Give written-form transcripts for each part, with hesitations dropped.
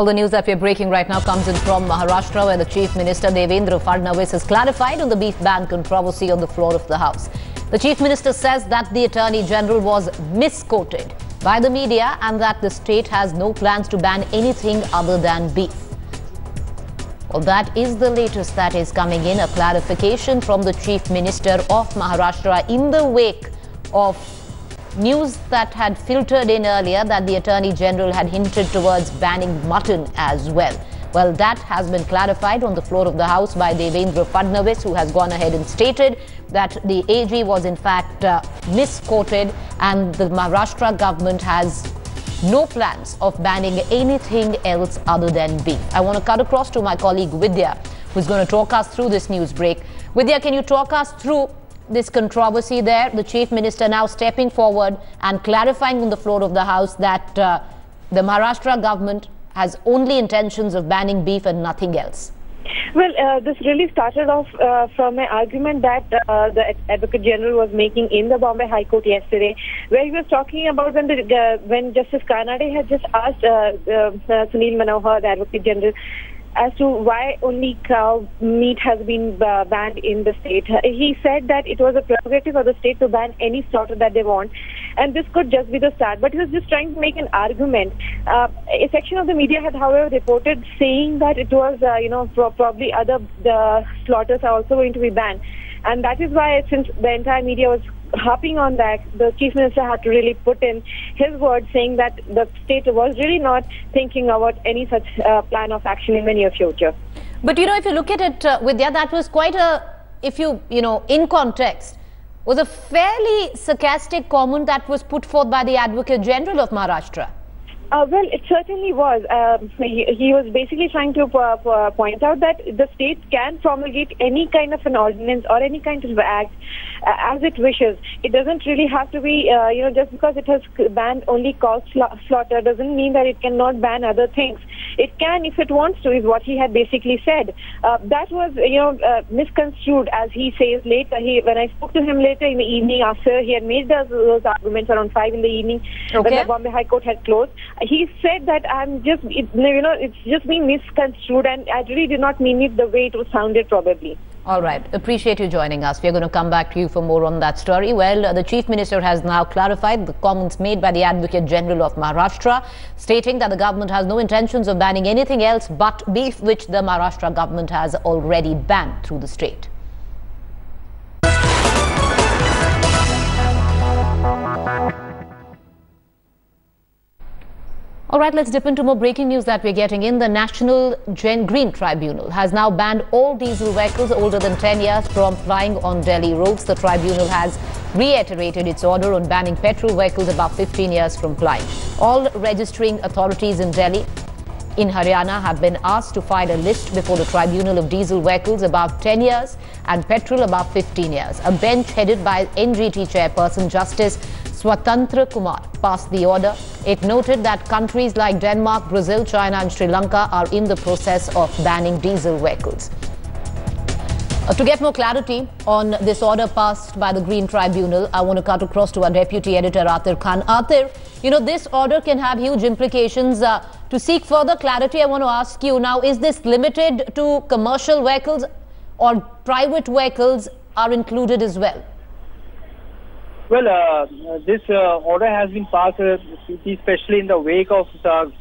Well, the news that we're breaking right now comes in from Maharashtra, where the Chief Minister Devendra Fadnavis has clarified on the beef ban controversy on the floor of the House. The Chief Minister says that the Attorney General was misquoted by the media and that the state has no plans to ban anything other than beef. Well, that is the latest that is coming in, a clarification from the Chief Minister of Maharashtra in the wake of news that had filtered in earlier that the Attorney General had hinted towards banning mutton as well. Well, that has been clarified on the floor of the House by Devendra Fadnavis, who has gone ahead and stated that the AG was in fact misquoted and the Maharashtra government has no plans of banning anything else other than beef. I want to cut across to my colleague Vidya, who's going to talk us through this news break. Vidya, can you talk us through this controversy there? The Chief Minister now stepping forward and clarifying on the floor of the House that the Maharashtra government has only intentions of banning beef and nothing else. Well, this really started off from an argument that the Advocate General was making in the Bombay High Court yesterday, where he was talking about when Justice Kanade had just asked Sunil Manohar, the Advocate General, as to why only cow meat has been banned in the state. He said that it was a prerogative of the state to ban any slaughter that they want, and this could just be the start. But he was just trying to make an argument. A section of the media had, however, reported saying that it was, probably other slaughters are also going to be banned. And that is why, since the entire media was harping on that, the Chief Minister had to really put in his word, saying that the state was really not thinking about any such plan of action in the near future. But, if you look at it, Vidya, that was quite a, in context, was a fairly sarcastic comment that was put forth by the Advocate General of Maharashtra. Well, it certainly was. He was basically trying to point out that the state can promulgate any kind of an ordinance or any kind of act as it wishes. It doesn't really have to be, just because it has banned only cow slaughter doesn't mean that it cannot ban other things. It can if it wants to, is what he had basically said. That was, misconstrued, as he says later. When I spoke to him later in the evening after he had made those arguments around 5 in the evening, when the Bombay High Court had closed, he said that it's just been misconstrued, and I really did not mean it the way it was sounded probably. All right. Appreciate you joining us. We're going to come back to you for more on that story. Well, the Chief Minister has now clarified the comments made by the Advocate General of Maharashtra, stating that the government has no intentions of banning anything else but beef, which the Maharashtra government has already banned through the state. All right, let's dip into more breaking news that we're getting in. The National Green Tribunal has now banned all diesel vehicles older than 10 years from plying on Delhi roads. The tribunal has reiterated its order on banning petrol vehicles above 15 years from plying. All registering authorities in Delhi, in Haryana, have been asked to file a list before the tribunal of diesel vehicles above 10 years and petrol above 15 years. A bench headed by NGT chairperson Justice Swatantra Kumar passed the order. It noted that countries like Denmark, Brazil, China and Sri Lanka are in the process of banning diesel vehicles. To get more clarity on this order passed by the Green Tribunal, I want to cut across to our Deputy Editor Atir Khan. Atir, this order can have huge implications. To seek further clarity, I want to ask you now, is this limited to commercial vehicles or private vehicles are included as well? Well, this order has been passed, especially in the wake of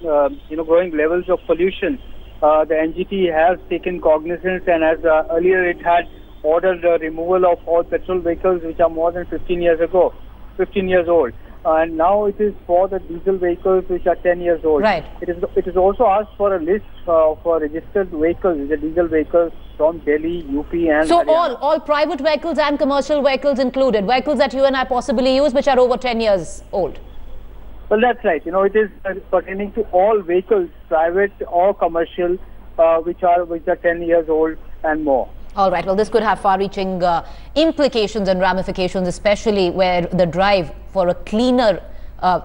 growing levels of pollution. The NGT has taken cognizance, and as earlier it had ordered the removal of all petrol vehicles which are more than 15 years old. And now it is for the diesel vehicles which are 10 years old. Right. It is also asked for a list for registered vehicles, the diesel vehicles from Delhi, UP and so Haryana. all private vehicles and commercial vehicles included, vehicles that you and I possibly use which are over 10 years old. Well, that's right. It is pertaining to all vehicles, private or commercial, which are 10 years old and more. All right. Well, this could have far-reaching implications and ramifications, especially where the drive for a cleaner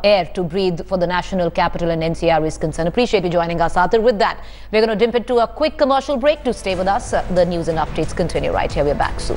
air to breathe for the national capital and NCR is concerned. Appreciate you joining us, Atir. With that, we're going to dip into a quick commercial break. To stay with us. The news and updates continue right here. We're back soon.